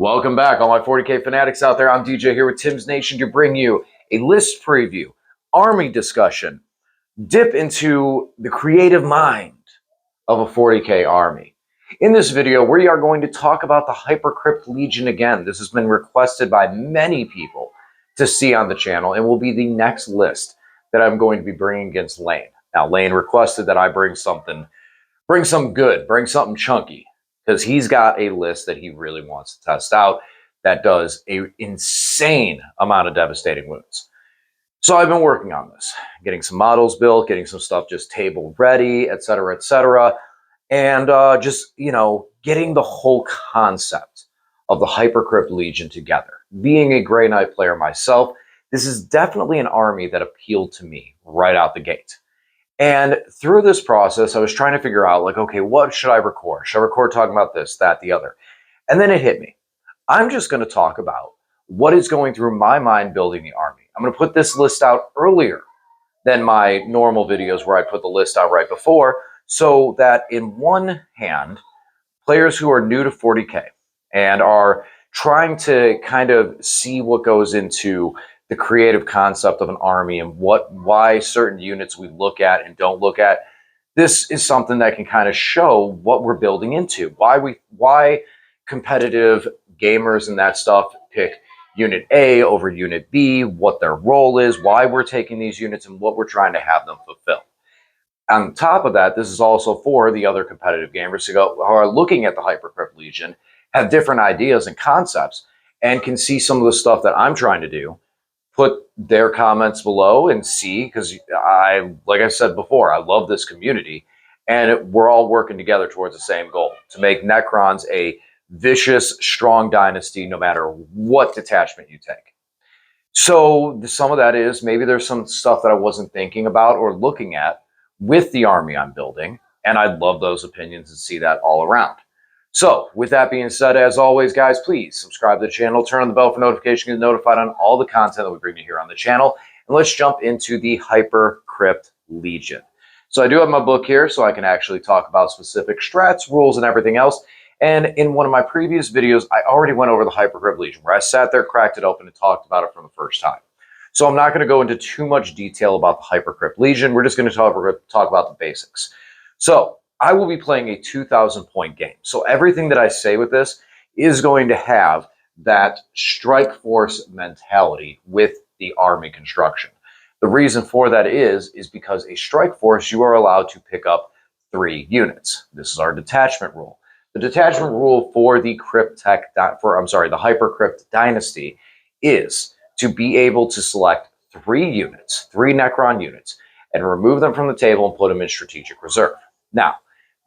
Welcome back, all my 40K fanatics out there. I'm DJ here with Tim's Nation to bring you a list preview, army discussion, dip into the creative mind of a 40K army. In this video, we are going to talk about the Hypercrypt Legion again. This has been requested by many people to see on the channel and will be the next list that I'm going to be bringing against Lane. Now, Lane requested that I bring something good, bring something chunky, because he's got a list that he really wants to test out that does an insane amount of devastating wounds. So I've been working on this, getting some models built, getting some stuff just table ready, etc., and just, getting the whole concept of the Hypercrypt Legion together. Being a Grey Knight player myself, this is definitely an army that appealed to me right out the gate. And through this process, I was trying to figure out, okay, what should I record? Should I record talking about this, that, the other? And then it hit me. I'm just going to talk about what is going through my mind building the army. I'm going to put this list out earlier than my normal videos where I put the list out right before, so that in one hand, players who are new to 40K and are trying to kind of see what goes into the creative concept of an army and why certain units we look at and don't look at. This is something that can kind of show what we're building into, why competitive gamers and that stuff pick unit A over unit B, what their role is, why we're taking these units, and what we're trying to have them fulfill. On top of that, this is also for the other competitive gamers who are looking at the Hypercrypt Legion, have different ideas and concepts, and can see some of the stuff that I'm trying to do, put their comments below and see, because like I said before, I love this community, and we're all working together towards the same goal, to make Necrons a vicious, strong dynasty no matter what detachment you take. So some of that is maybe there's some stuff that I wasn't thinking about or looking at with the army I'm building, and I'd love those opinions and see that all around. So, with that being said, as always, guys, please subscribe to the channel, turn on the bell for notifications, get notified on all the content that we bring you here on the channel, and let's jump into the Hypercrypt Legion. So I do have my book here, so I can actually talk about specific strats, rules, and everything else. And in one of my previous videos, I already went over the Hypercrypt Legion, where I sat there, cracked it open, and talked about it for the first time. So I'm not going to go into too much detail about the Hypercrypt Legion. We're just going to talk about the basics. So I will be playing a 2,000 point game. So everything that I say with this is going to have that strike force mentality with the army construction. The reason for that is because a strike force, you are allowed to pick up 3 units. This is our detachment rule. The detachment rule for the Hypercrypt Dynasty is to be able to select 3 units, 3 Necron units, and remove them from the table and put them in strategic reserve. Now,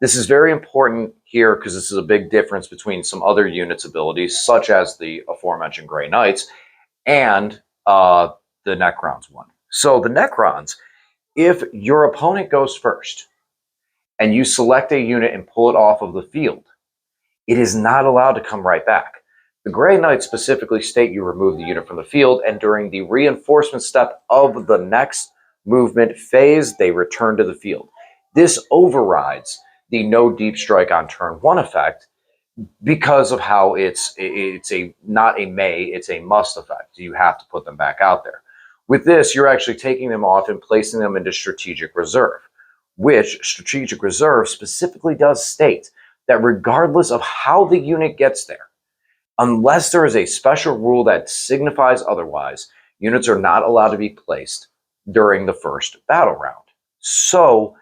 this is very important here because this is a big difference between some other units' abilities, such as the aforementioned Grey Knights and the Necrons one. So the Necrons, if your opponent goes first and you select a unit and pull it off of the field, it is not allowed to come right back. The Grey Knights specifically state you remove the unit from the field, and during the reinforcement step of the next movement phase, they return to the field. This overrides the no deep strike on turn 1 effect because of how it's not a may, it's a must effect. You have to put them back out there. With this, you're actually taking them off and placing them into strategic reserve, which strategic reserve specifically does state that regardless of how the unit gets there, unless there is a special rule that signifies otherwise, units are not allowed to be placed during the first battle round. So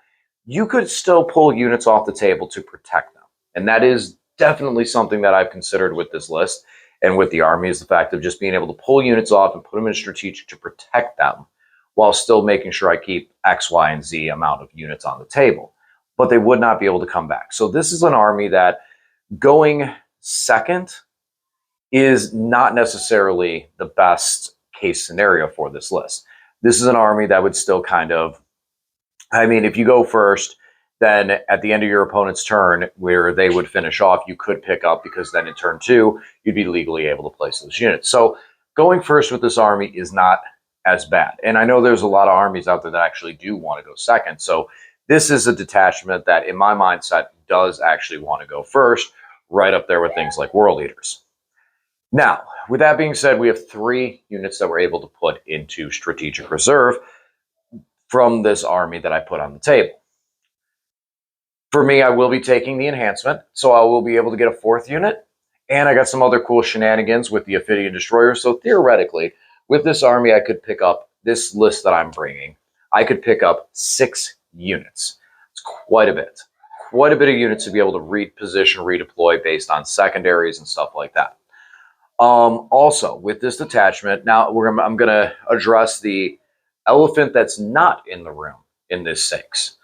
you could still pull units off the table to protect them. And that is definitely something that I've considered with this list and with the army, is the fact of just being able to pull units off and put them in strategic to protect them while still making sure I keep X, Y, and Z amount of units on the table. But they would not be able to come back. So this is an army that going second is not necessarily the best case scenario for this list. This is an army that would still kind of, if you go first, then at the end of your opponent's turn, where they would finish off, you could pick up, because then in turn 2, you'd be legally able to place those units. So going first with this army is not as bad. And I know there's a lot of armies out there that actually do want to go second. So this is a detachment that, in my mindset, does actually want to go first, right up there with things like World Eaters. Now, with that being said, we have 3 units that we're able to put into strategic reserve from this army that I put on the table. For me, I will be taking the enhancement, so I will be able to get a 4th unit, and I got some other cool shenanigans with the Locust Destroyer, so theoretically, with this army, I could pick up this list that I'm bringing. I could pick up 6 units. It's quite a bit. Quite a bit of units to be able to reposition, redeploy based on secondaries and stuff like that. Also, with this detachment, now I'm going to address the elephant that's not in the room in this 6.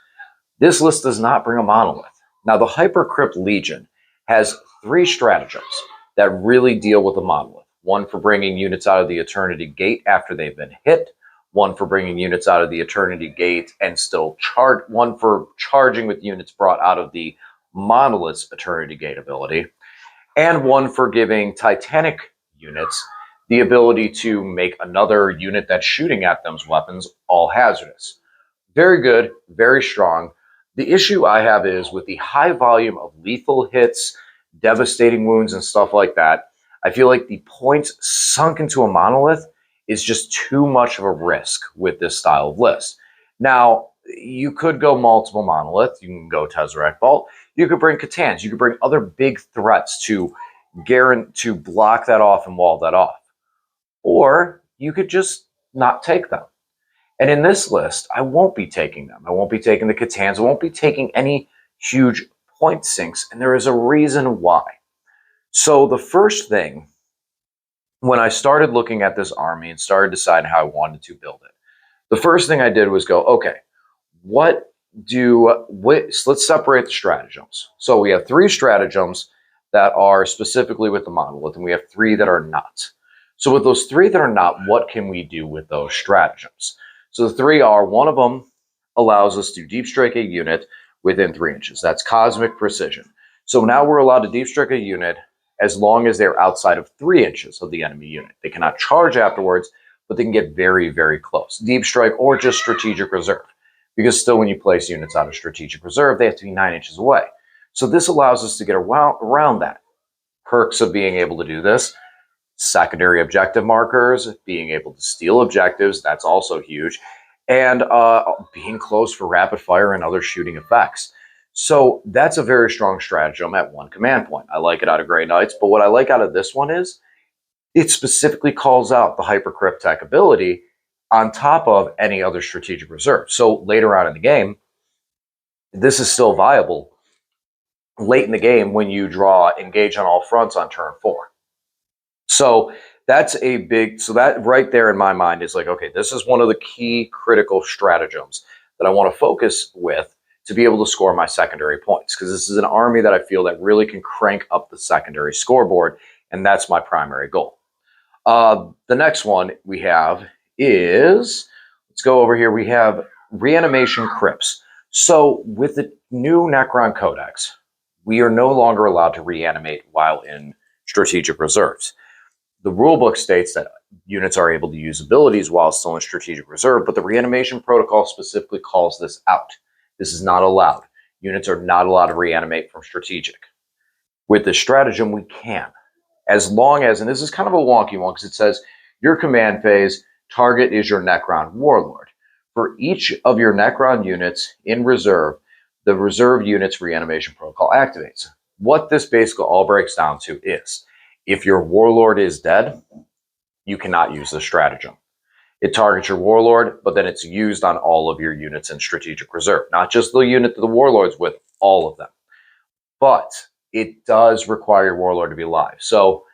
This list does not bring a monolith. Now, the Hypercrypt Legion has 3 stratagems that really deal with a monolith. One for bringing units out of the Eternity Gate after they've been hit. One for bringing units out of the Eternity Gate and still charge. One for charging with units brought out of the Monolith's Eternity Gate ability. And one for giving Titanic units the ability to make another unit that's shooting at them's weapons all hazardous. Very good, very strong. The issue I have is with the high volume of lethal hits, devastating wounds, and stuff like that, I feel like the points sunk into a monolith is just too much of a risk with this style of list. Now, you could go multiple monolith. You can go Tesseract Vault. You could bring Catans. You could bring other big threats to block that off and wall that off. Or you could just not take them. And in this list, I won't be taking them. I won't be taking the Catans. I won't be taking any huge point sinks. And there is a reason why. So the first thing, when I started looking at this army and started deciding how I wanted to build it, the first thing I did was go, okay, let's separate the stratagems. So we have 3 stratagems that are specifically with the monolith, and we have 3 that are not. So with those 3 that are not, what can we do with those stratagems? So the 3 are, one of them allows us to deep strike a unit within 3 inches. That's Cosmic Precision. So now we're allowed to deep strike a unit as long as they're outside of 3 inches of the enemy unit. They cannot charge afterwards, but they can get very, very close. Deep strike or just strategic reserve. Because still when you place units out of strategic reserve, they have to be 9 inches away. So this allows us to get around that. Perks of being able to do this: secondary objective markers, being able to steal objectives, that's also huge, and being close for rapid fire and other shooting effects. So that's a very strong stratagem at 1 command point. I like it out of Grey Knights, but what I like out of this one is it specifically calls out the Hypercrypt Tech ability on top of any other strategic reserve. So later on in the game, this is still viable late in the game when you draw engage on all fronts on turn 4. So that's so that right there in my mind is like, okay, this is one of the key critical stratagems that I want to focus with to be able to score my secondary points, because this is an army that I feel that really can crank up the secondary scoreboard, and that's my primary goal. The next one we have is, let's go over here, we have Reanimation Crypts. So with the new Necron Codex, we are no longer allowed to reanimate while in strategic reserves. The rulebook states that units are able to use abilities while still in strategic reserve, but the reanimation protocol specifically calls this out. This is not allowed. Units are not allowed to reanimate from strategic. With this stratagem, we can. As long as, and this is kind of a wonky one because it says your command phase target is your Necron Warlord. For each of your Necron units in reserve, the reserve unit's reanimation protocol activates. What this basically all breaks down to is, if your Warlord is dead, you cannot use this stratagem. It targets your Warlord, but then it's used on all of your units in strategic reserve. Not just the unit that the Warlord's with, all of them. But it does require your Warlord to be alive. So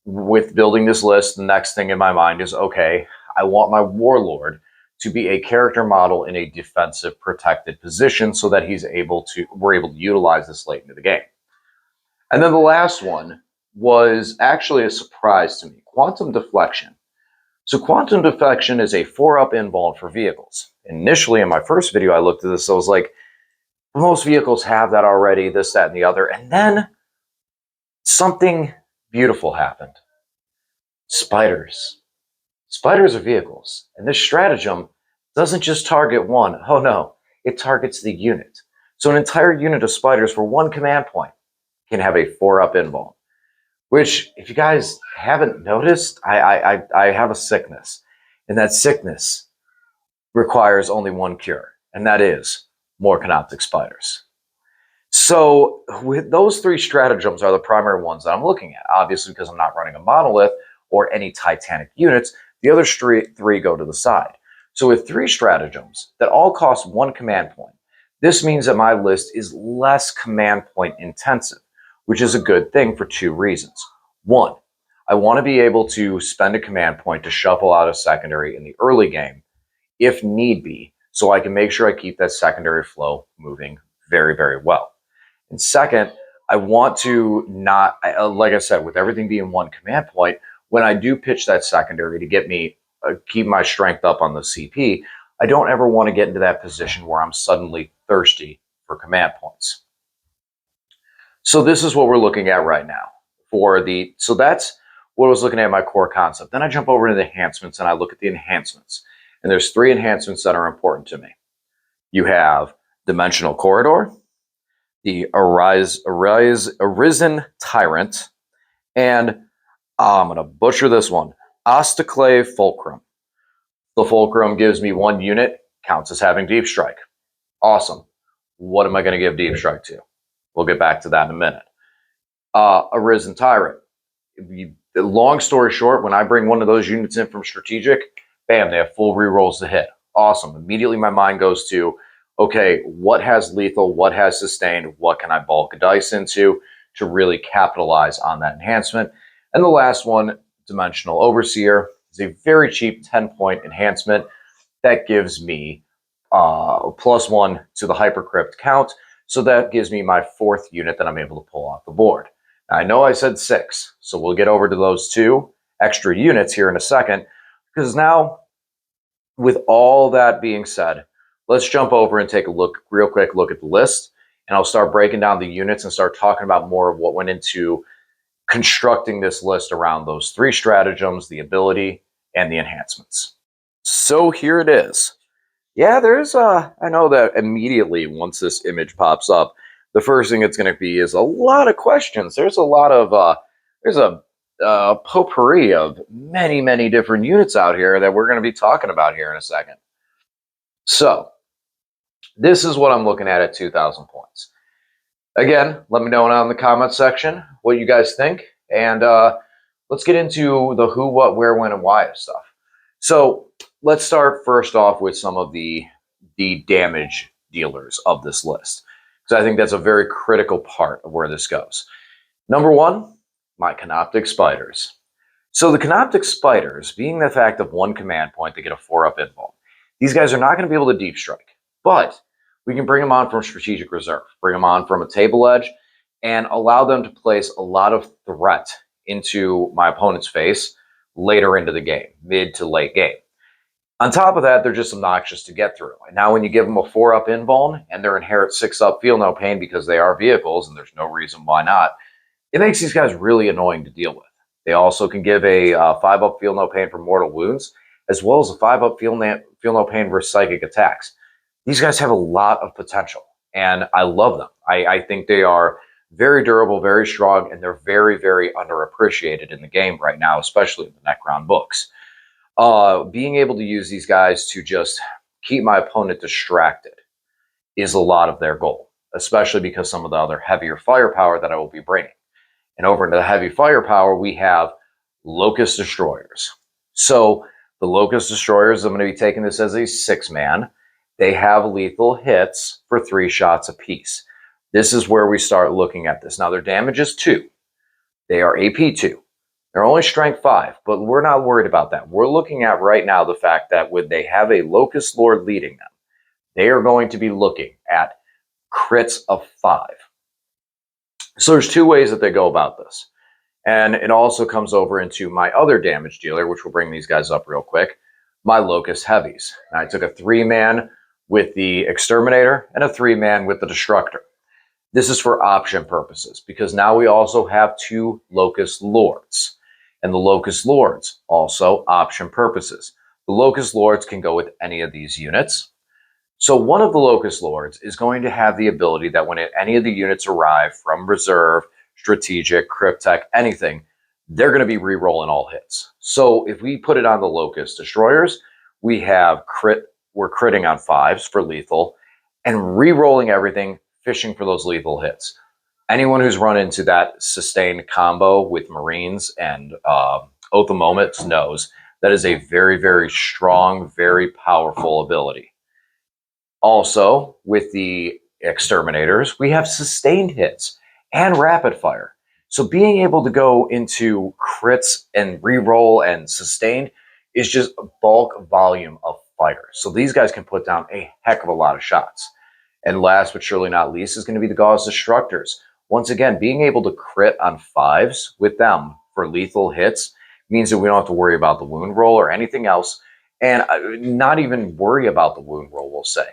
with building this list, the next thing in my mind is, okay, I want my Warlord to be a character model in a defensive protected position so that we're able to utilize this late into the game. And then the last one was actually a surprise to me: Quantum Deflection. So Quantum Deflection is a 4-up invuln for vehicles. Initially, in my first video, I looked at this, I was like, most vehicles have that already, this, that, and the other. And then something beautiful happened. Spiders. Spiders are vehicles. And this stratagem doesn't just target one. Oh no, it targets the unit. So an entire unit of spiders for 1 command point can have a 4-up invuln. which, if you guys haven't noticed, I have a sickness, and that sickness requires only one cure, and that is more Canoptic Spiders. So with those three stratagems are the primary ones that I'm looking at. Obviously, because I'm not running a monolith or any Titanic units, the other three go to the side. So with three stratagems that all cost one command point, this means that my list is less command point intensive, which is a good thing for two reasons. One, I want to be able to spend a command point to shuffle out a secondary in the early game, if need be, so I can make sure I keep that secondary flow moving very, very well. And second, I want to not, like I said, with everything being one command point, when I do pitch that secondary to get me, keep my strength up on the CP, I don't ever want to get into that position where I'm suddenly thirsty for command points. So this is what we're looking at right now. So that's what I was looking at my core concept. Then I jump over to the enhancements and I look at the enhancements. And there's three enhancements that are important to me. You have Dimensional Corridor, the Arisen Tyrant, and I'm going to butcher this one, Ostaclave Fulcrum. The Fulcrum gives me one unit, counts as having Deep Strike. Awesome. What am I going to give Deep Strike to? We'll get back to that in a minute. Arisen Tyrant. Long story short, when I bring one of those units in from Strategic, bam, they have full rerolls to hit. Awesome. Immediately my mind goes to, okay, what has lethal, what has sustained, what can I bulk a dice into to really capitalize on that enhancement? And the last one, Dimensional Overseer, is a very cheap 10-point enhancement that gives me +1 to the Hypercrypt count. So that gives me my fourth unit that I'm able to pull off the board. Now, I know I said 6, so we'll get over to those 2 extra units here in a second, because now, with all that being said, let's jump over and take a real quick look at the list, and I'll start breaking down the units and start talking about more of what went into constructing this list around those 3 stratagems, the ability, and the enhancements. So here it is. Yeah, I know that immediately once this image pops up, the first thing it's going to be is a lot of questions. There's a lot of, there's a potpourri of many, many different units out here that we're going to be talking about here in a second. So, this is what I'm looking at 2,000 points. Again, let me know down in the comments section what you guys think, and let's get into the who, what, where, when, and why of stuff. So, let's start first off with some of the damage dealers of this list, because I think that's a very critical part of where this goes. Number 1, my Canoptic Spiders. So the Canoptic Spiders, being the fact of 1 command point to get a 4-up invuln, these guys are not going to be able to deep strike, but we can bring them on from Strategic Reserve, bring them on from a table edge, and allow them to place a lot of threat into my opponent's face later into the game, mid to late game. On top of that, they're just obnoxious to get through. And now when you give them a 4-up invuln and their inherit 6-up feel no pain because they are vehicles, and there's no reason why not, it makes these guys really annoying to deal with. They also can give a 5-up feel no pain for mortal wounds, as well as a 5-up feel no pain for psychic attacks. These guys have a lot of potential, and I love them. I think they are very durable, very strong, and they're very, very underappreciated in the game right now, especially in the Necron books. Being able to use these guys to just keep my opponent distracted is a lot of their goal, especially because some of the other heavier firepower that I will be bringing. And over into the heavy firepower, we have Locust Destroyers. So the Locust Destroyers, I'm going to be taking this as a 6-man. They have lethal hits for 3 shots apiece. This is where we start looking at this. Now, their damage is 2. They are AP 2. They're only strength 5, but we're not worried about that. We're looking at right now the fact that when they have a Locust Lord leading them, they are going to be looking at crits of 5. So there's 2 ways that they go about this. And it also comes over into my other damage dealer, which will bring these guys up real quick, my Locust Heavies. Now, I took a 3-man with the Exterminator and a 3-man with the Destructor. This is for option purposes, because now we also have 2 Locust Lords. And the Locust Lords, also option purposes. The Locust Lords can go with any of these units. So one of the Locust Lords is going to have the ability that when any of the units arrive from reserve, strategic, cryptech, anything, they're going to be re-rolling all hits. So if we put it on the Locust Destroyers, we have we're critting on 5s for lethal and re-rolling everything, fishing for those lethal hits. Anyone who's run into that sustained combo with Marines and Oath of Moments knows that is a very, very strong, very powerful ability. Also, with the Exterminators, we have sustained hits and rapid fire. So being able to go into crits and re-roll and sustained is just a bulk volume of fire. So these guys can put down a heck of a lot of shots. And last but surely not least is going to be the Gauss Destructors. Once again, being able to crit on 5s with them for lethal hits means that we don't have to worry about the wound roll or anything else, and not even worry about the wound roll, we'll say.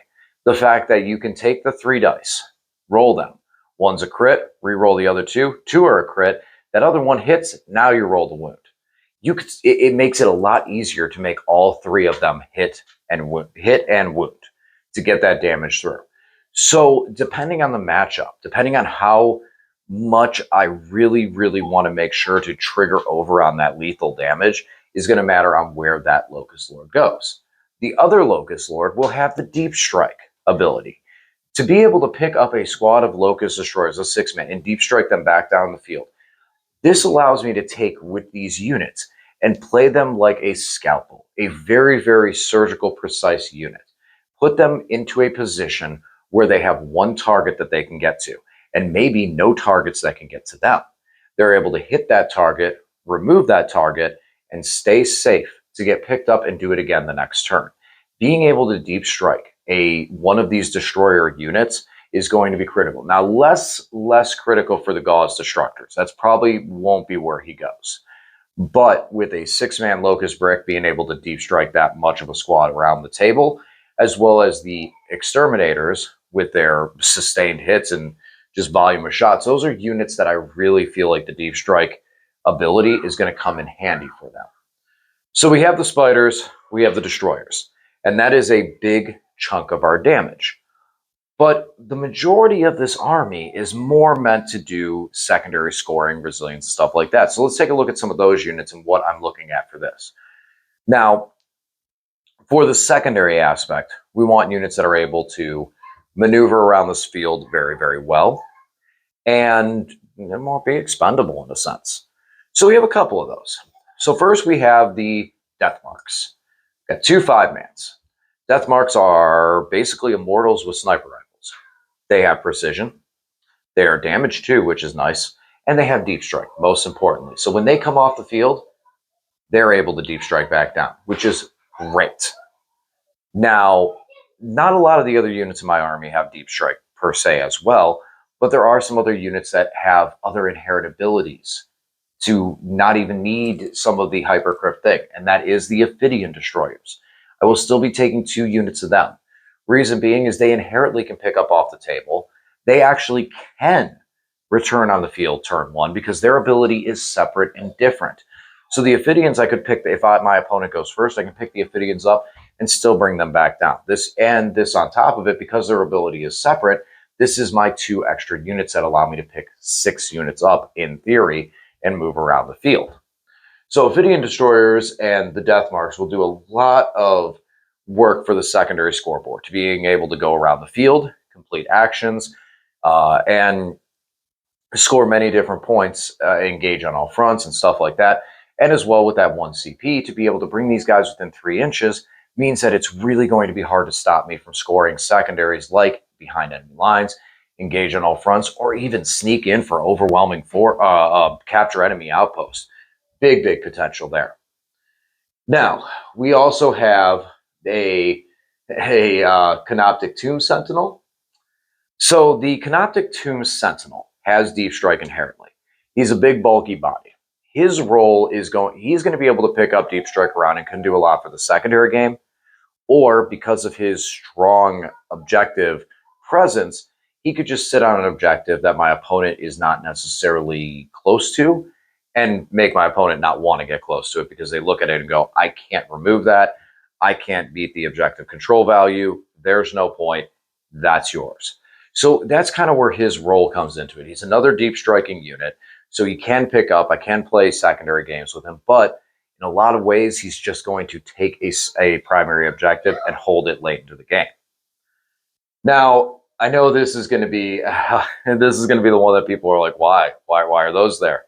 The fact that you can take the 3 dice, roll them. One's a crit, re-roll the other 2. 2 are a crit. That other one hits, now you roll the wound. It makes it a lot easier to make all 3 of them hit and wound to get that damage through. So depending on the matchup, depending on how much I really, really want to make sure to trigger over on that lethal damage is going to matter on where that Locust Lord goes. The other Locust Lord will have the Deep Strike ability. To be able to pick up a squad of Locust Destroyers, a 6-man, and deep strike them back down the field. This allows me to take with these units and play them like a scalpel, a very, very surgical, precise unit. Put them into a position where they have one target that they can get to, and maybe no targets that can get to them. They're able to hit that target, remove that target, and stay safe to get picked up and do it again the next turn. Being able to deep strike one of these destroyer units is going to be critical. Now, less critical for the Gauss Destructors. That's probably won't be where he goes. But with a 6-man Locust Brick being able to deep strike that much of a squad around the table, as well as the Exterminators with their sustained hits and just volume of shots, those are units that I really feel like the deep strike ability is going to come in handy for them. So we have the Spiders, we have the Destroyers, and that is a big chunk of our damage. But the majority of this army is more meant to do secondary scoring, resilience, stuff like that. So let's take a look at some of those units and what I'm looking at for this. Now, for the secondary aspect, we want units that are able to maneuver around this field very, very well, and they're more be expendable in a sense. So we have a couple of those. So first we have the Death Marks. Got 2 5-mans. Death Marks are basically immortals with sniper rifles. They have precision. They are damage too, which is nice. And they have deep strike, most importantly. So when they come off the field, they're able to deep strike back down, which is great. Now, not a lot of the other units in my army have deep strike per se as well, but there are some other units that have other inherent abilities to not even need some of the Hypercrypt thing, and that is the Aidian Destroyers. I will still be taking 2 units of them. Reason being is they inherently can pick up off the table. They actually can return on the field turn 1 because their ability is separate and different. So the Aidians I could pick, if my opponent goes first, I can pick the Aidians up and still bring them back down. This on top of it, because their ability is separate, this is my 2 extra units that allow me to pick 6 units up in theory and move around the field. So Aidian Destroyers and the Death Marks will do a lot of work for the secondary scoreboard, to being able to go around the field, complete actions, and score many different points, engage on all fronts and stuff like that. And as well with that 1 CP, to be able to bring these guys within 3 inches means that it's really going to be hard to stop me from scoring secondaries like behind enemy lines, engage on all fronts, or even sneak in for overwhelming capture enemy outposts. Big, big potential there. Now, we also have a Canopic Tomb Sentinel. So the Canopic Tomb Sentinel has deep strike inherently. He's a big, bulky body. His role is he's going to be able to pick up deep strike around and can do a lot for the secondary game, or because of his strong objective presence, he could just sit on an objective that my opponent is not necessarily close to and make my opponent not want to get close to it because they look at it and go, I can't remove that. I can't beat the objective control value. There's no point. That's yours. So that's kind of where his role comes into it. He's another deep striking unit, so he can pick up. I can play secondary games with him, but in a lot of ways, he's just going to take a primary objective and hold it late into the game. Now, I know this is going to be the one that people are like, why are those there?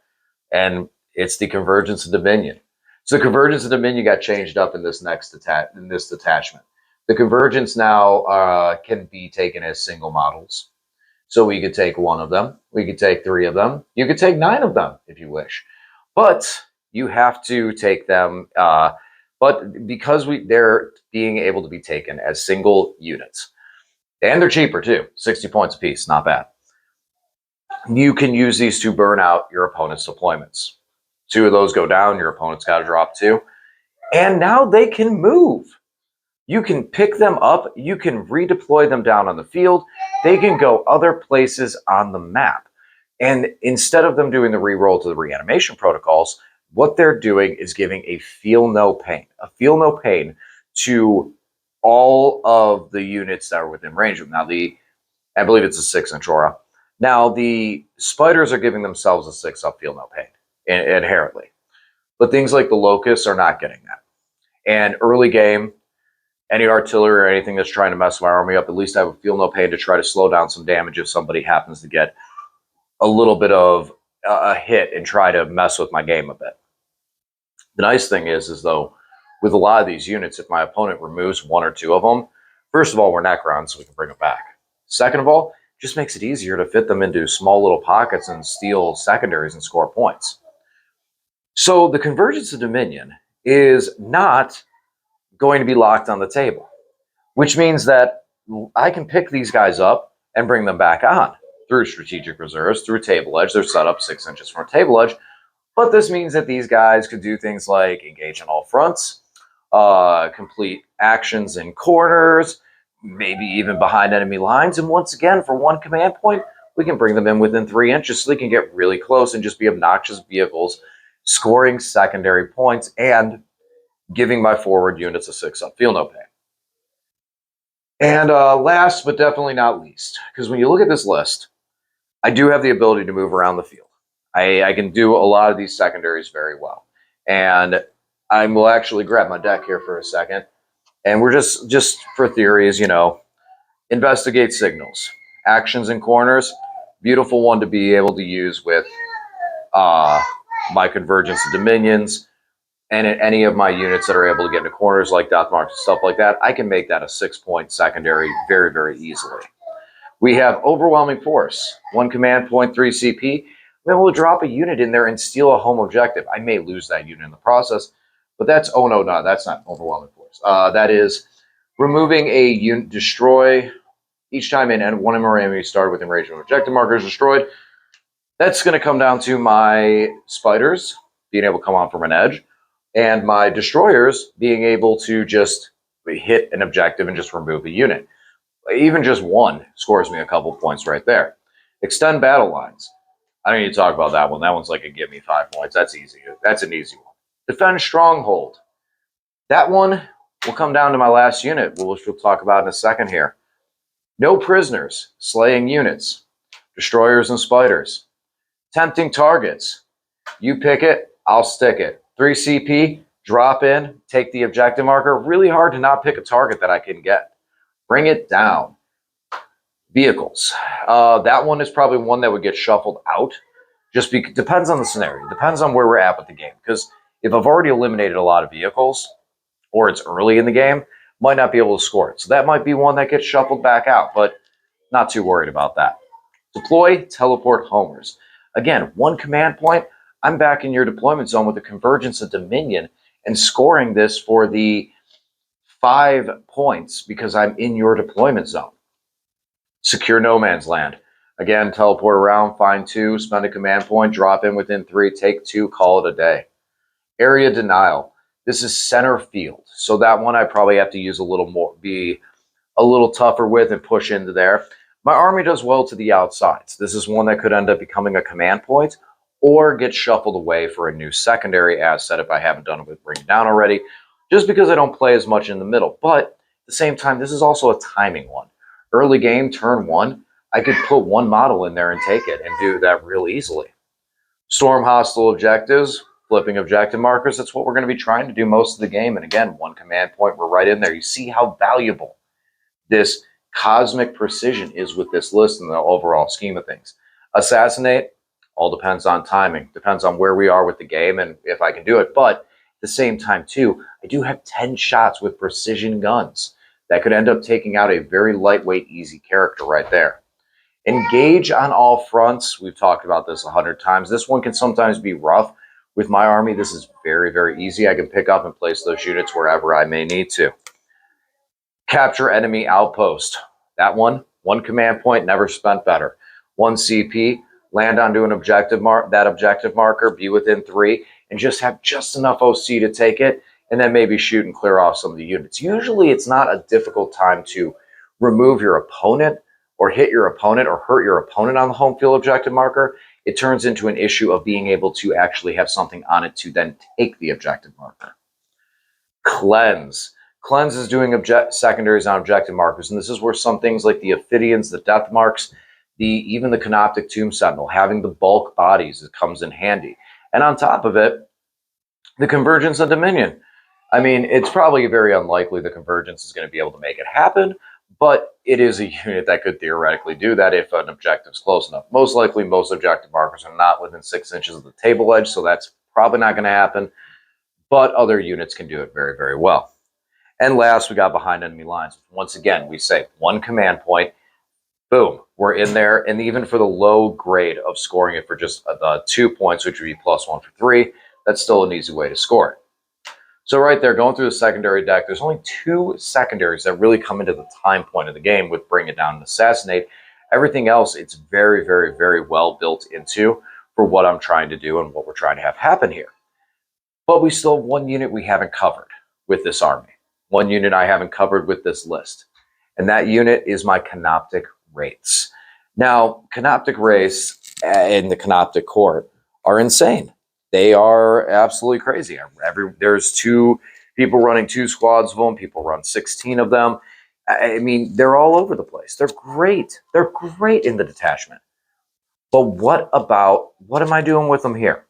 And it's the Convergence of Dominion. So the Convergence of Dominion got changed up in this detachment. The Convergence now can be taken as single models. So we could take one of them, we could take 3 of them, you could take 9 of them if you wish. But you have to take them, but because they're being able to be taken as single units, and they're cheaper too, 60 points a piece, not bad. You can use these to burn out your opponent's deployments. 2 of those go down, your opponent's got to drop 2. And now they can move. You can pick them up, you can redeploy them down on the field, they can go other places on the map. And instead of them doing the reroll to the reanimation protocols, what they're doing is giving a feel no pain to all of the units that are within range of them. Now, I believe it's a 6-inch aura. Now, the spiders are giving themselves a 6-up feel no pain, inherently. But things like the locusts are not getting that. And early game, any artillery or anything that's trying to mess my army up, at least I have a feel no pain to try to slow down some damage if somebody happens to get a little bit of a hit and try to mess with my game a bit. The nice thing is though, with a lot of these units, if my opponent removes 1 or 2 of them, first of all, we're Necrons, so we can bring them back. Second of all, it just makes it easier to fit them into small little pockets and steal secondaries and score points. So the Convergence of Dominion is not going to be locked on the table, which means that I can pick these guys up and bring them back on through strategic reserves, through table edge. They're set up 6 inches from a table edge, but this means that these guys could do things like engage on all fronts, complete actions in corners, maybe even behind enemy lines. And once again, for 1 command point, we can bring them in within 3 inches so they can get really close and just be obnoxious vehicles, scoring secondary points and giving my forward units a 6-up feel no pain. And last but definitely not least, because when you look at this list, I do have the ability to move around the field. I can do a lot of these secondaries very well. And I will actually grab my deck here for a second. And we're just for theories, investigate signals. Actions in corners, beautiful one to be able to use with my Convergence of Dominions. And in any of my units that are able to get into corners like Death Marks and stuff like that, I can make that a 6-point secondary very, very easily. We have Overwhelming Force, 1 command point, 3 CP. I'm able to drop a unit in there and steal a home objective. I may lose that unit in the process, but that's, oh no, that's not Overwhelming Force. That is removing a unit, destroy each time and one of my enemies started within range of objective markers destroyed. That's going to come down to my spiders being able to come on from an edge, and my destroyers being able to just hit an objective and just remove a unit. Even just 1 scores me a couple points right there. Extend battle lines. I don't need to talk about that one. That one's like a give me 5 points. That's easy. That's an easy one. Defend stronghold. That one will come down to my last unit, which we'll talk about in a second here. No prisoners, slaying units, destroyers and spiders. Tempting targets. You pick it, I'll stick it. 3 CP, drop in, take the objective marker. Really hard to not pick a target that I can get. Bring it down. Vehicles. That one is probably one that would get shuffled out. Just because depends on the scenario. Depends on where we're at with the game. Because if I've already eliminated a lot of vehicles, or it's early in the game, might not be able to score it. So that might be one that gets shuffled back out, but not too worried about that. Deploy, teleport homers. Again, 1 command point, I'm back in your deployment zone with the Convergence of Dominion and scoring this for the 5 points because I'm in your deployment zone. Secure no man's land. Again, teleport around, find 2, spend a command point, drop in within 3, take 2, call it a day. Area denial. This is center field. So that one I probably have to use a little more, be a little tougher with and push into there. My army does well to the outsides. This is one that could end up becoming a command point or get shuffled away for a new secondary asset if I haven't done it with Bring Down already, just because I don't play as much in the middle. But at the same time, this is also a timing one. Early game, turn 1, I could put one model in there and take it and do that real easily. Storm hostile objectives, flipping objective markers. That's what we're going to be trying to do most of the game. And again, one command point, we're right in there. You see how valuable this cosmic precision is with this list in the overall scheme of things. Assassinate, all depends on timing, depends on where we are with the game and if I can do it. But at the same time, too, I do have 10 shots with precision guns that could end up taking out a very lightweight, easy character right there. Engage on all fronts. We've talked about this 100 times. This one can sometimes be rough. With my army, this is very, very easy. I can pick up and place those units wherever I may need to. Capture enemy outpost. That one command point, never spent better. 1 CP, land onto an objective objective marker, be within 3, and just have just enough OC to take it, and then maybe shoot and clear off some of the units. Usually it's not a difficult time to remove your opponent or hit your opponent or hurt your opponent on the home field objective marker. It turns into an issue of being able to actually have something on it to then take the objective marker. Cleanse. Cleanse is doing secondaries on objective markers, and this is where some things like the Aidians, the Death Marks, even the Canopic Tomb Sentinel, having the bulk bodies, it comes in handy. And on top of it, the Convergence of Dominion. I mean, it's probably very unlikely the Convergence is going to be able to make it happen, but it is a unit that could theoretically do that if an objective is close enough. Most likely, most objective markers are not within 6 inches of the table edge, so that's probably not going to happen, but other units can do it very, very well. And last, we got behind enemy lines. Once again, we say one command point, boom, we're in there. And even for the low grade of scoring it for just the 2 points, which would be +1 for 3, that's still an easy way to score it. So right there, going through the secondary deck, there's only 2 secondaries that really come into the time point of the game with Bring It Down and Assassinate. Everything else, it's very, very, very well built into for what I'm trying to do and what we're trying to have happen here. But we still have one unit we haven't covered with this army. One unit I haven't covered with this list. And that unit is my Canopic Race. Now, Canopic Race and the Canopic Court are insane. They are absolutely crazy. There's 2 people running 2 squads of them. People run 16 of them. I mean, they're all over the place. They're great. They're great in the detachment. But what am I doing with them here?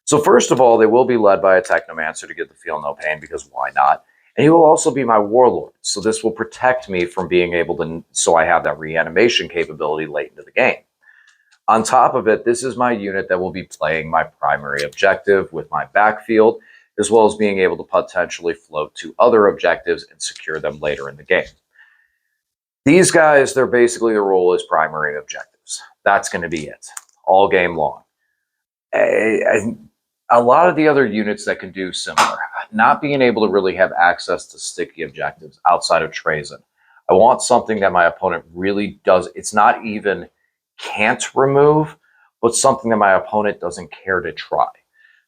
So first of all, they will be led by a Technomancer to get the Feel No Pain, because why not? And he will also be my Warlord. So this will protect me from being able to, so I have that reanimation capability late into the game. On top of it, this is my unit that will be playing my primary objective with my backfield, as well as being able to potentially float to other objectives and secure them later in the game. These guys, they're basically the role as primary objectives. That's going to be it, all game long. A lot of the other units that can do similar, not being able to really have access to sticky objectives outside of Trazen. I want something that my opponent really does. It's not even can't remove, but something that my opponent doesn't care to try.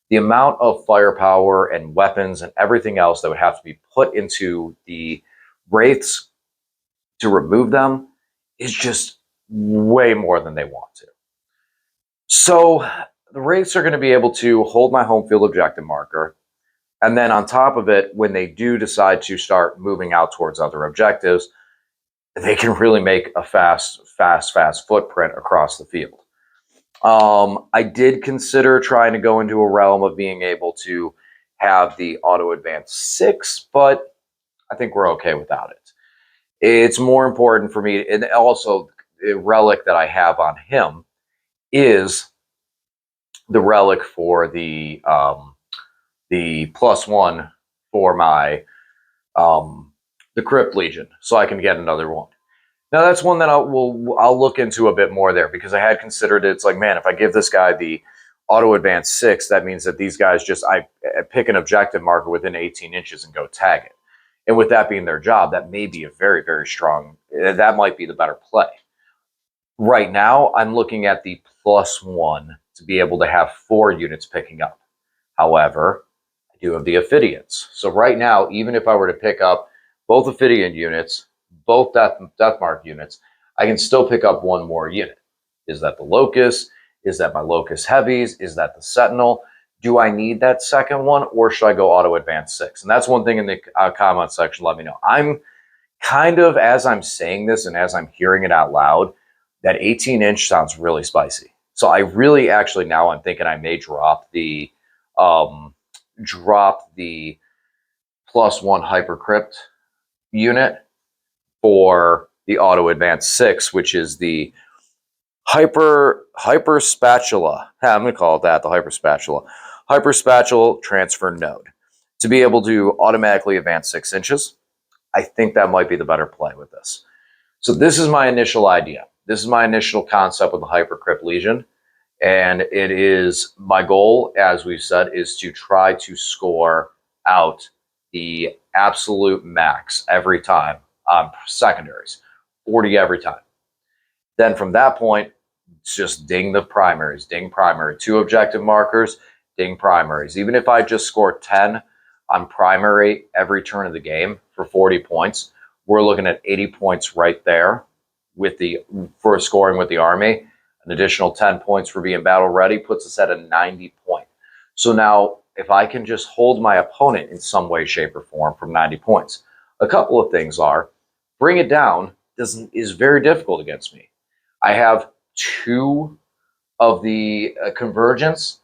The amount of firepower and weapons and everything else that would have to be put into the Wraiths to remove them is just way more than they want to. So the Wraiths are going to be able to hold my home field objective marker. And then on top of it, when they do decide to start moving out towards other objectives, they can really make a fast footprint across the field. I did consider trying to go into a realm of being able to have the auto advance 6, but I think we're okay without it. It's more important for me, and also the relic that I have on him is the relic for the +1 for my the Crypt Legion, so I can get another one. Now that's one that I'll look into a bit more there, because I had considered it. It's like, man, if I give this guy the auto advance 6, that means that these guys I pick an objective marker within 18 inches and go tag it. And with that being their job, that may be a very, very strong, that might be the better play. Right now, I'm looking at the +1 to be able to have 4 units picking up. However, I do have the Aidians. So right now, even if I were to pick up both Aidian units, both Deathmark units, I can still pick up 1 more unit. Is that the Locust? Is that my Locust Heavies? Is that the Sentinel? Do I need that second one, or should I go auto advance 6? And that's one thing in the comment section. Let me know. I'm kind of, as I'm saying this and as I'm hearing it out loud, that 18-inch sounds really spicy. So I really actually now I'm thinking I may drop the +1 Hypercrypt unit for the Auto Advance 6, which is the Hyper Spatula. I'm going to call it that, the Hyper Spatula. Hyper Spatula transfer node. To be able to automatically advance 6 inches, I think that might be the better play with this. So this is my initial idea. This is my initial concept with the Hypercrypt Legion. And it is my goal, as we've said, is to try to score out the absolute max every time on secondaries, 40 every time. Then from that point, it's just ding the primaries, ding primary, 2 objective markers, ding primaries. Even if I just score 10 on primary every turn of the game for 40 points, we're looking at 80 points right there for scoring with the army. An additional 10 points for being battle ready puts us at a 90 point. So now if I can just hold my opponent in some way, shape, or form from 90 points, a couple of things are, bring it down is very difficult against me. I have 2 of the Convergence.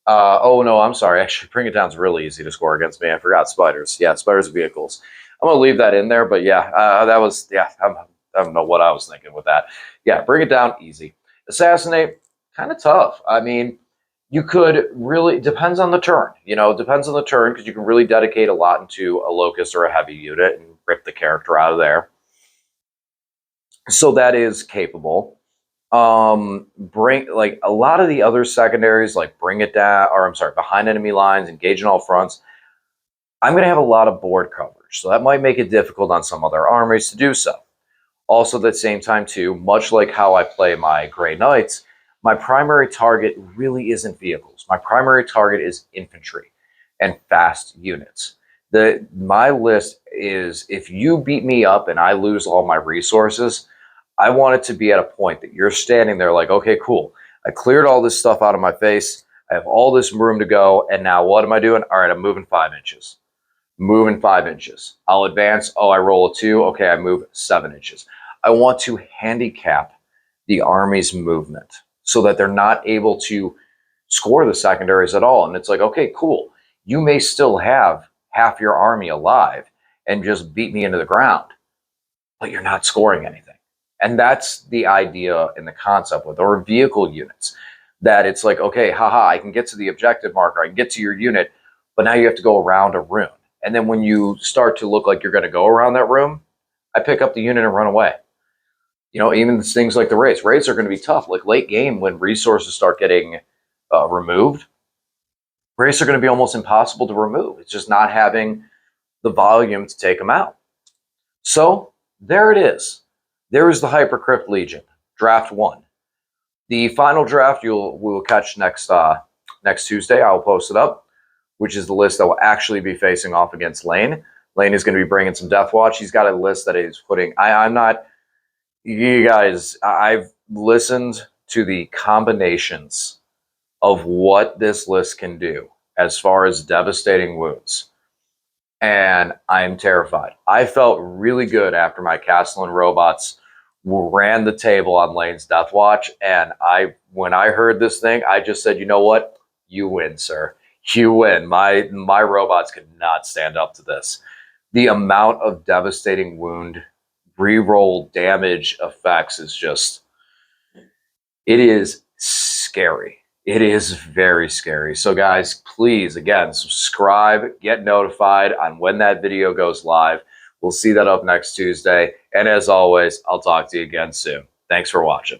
Oh no, I'm sorry. Actually, bring it down is really easy to score against me. I forgot spiders. Yeah, spiders and vehicles. I'm gonna leave that in there, but yeah, that was I don't know what I was thinking with that. Yeah, bring it down easy. Assassinate, kind of tough. I mean, you could really, depends on the turn. You know, depends on the turn because you can really dedicate a lot into a Locust or a heavy unit and rip the character out of there. So that is capable. Bring, like, a lot of the other secondaries, like bring it down, or I'm sorry, behind enemy lines, engage in all fronts. I'm going to have a lot of board coverage, so that might make it difficult on some other armies to do so. Also, at the same time, too, much like how I play my Grey Knights, my primary target really isn't vehicles. My primary target is infantry and fast units. My list is, if you beat me up and I lose all my resources, I want it to be at a point that you're standing there like, okay, cool. I cleared all this stuff out of my face. I have all this room to go. And now what am I doing? All right, I'm moving 5 inches. Moving 5 inches. I'll advance. Oh, I roll a 2. Okay, I move 7 inches. I want to handicap the army's movement so that they're not able to score the secondaries at all. And it's like, okay, cool. You may still have half your army alive and just beat me into the ground, but you're not scoring anything. And that's the idea and the concept with our vehicle units, that it's like, okay, haha, I can get to the objective marker, I can get to your unit, but now you have to go around a room. And then when you start to look like you're going to go around that room, I pick up the unit and run away. You know, even things like the raids. Raids are going to be tough. Like late game, when resources start getting removed, raids are going to be almost impossible to remove. It's just not having the volume to take them out. So there it is. There is the Hypercrypt Legion, Draft 1. The final draft we will catch next Tuesday. I will post it up, which is the list that will actually be facing off against Lane. Lane is going to be bringing some Death Watch. He's got a list that he's putting. I'm not, you guys, I've listened to the combinations of what this list can do as far as devastating wounds, and I'm terrified. I felt really good after my Castle and Robots ran the table on Lane's Death Watch, and when I heard this thing, I just said, you know what? You win, sir. You win. My robots could not stand up to this. The amount of devastating wound, reroll damage effects is just, it is scary. It is very scary. So guys, please, again, subscribe, get notified on when that video goes live. We'll see that up next Tuesday. And as always, I'll talk to you again soon. Thanks for watching.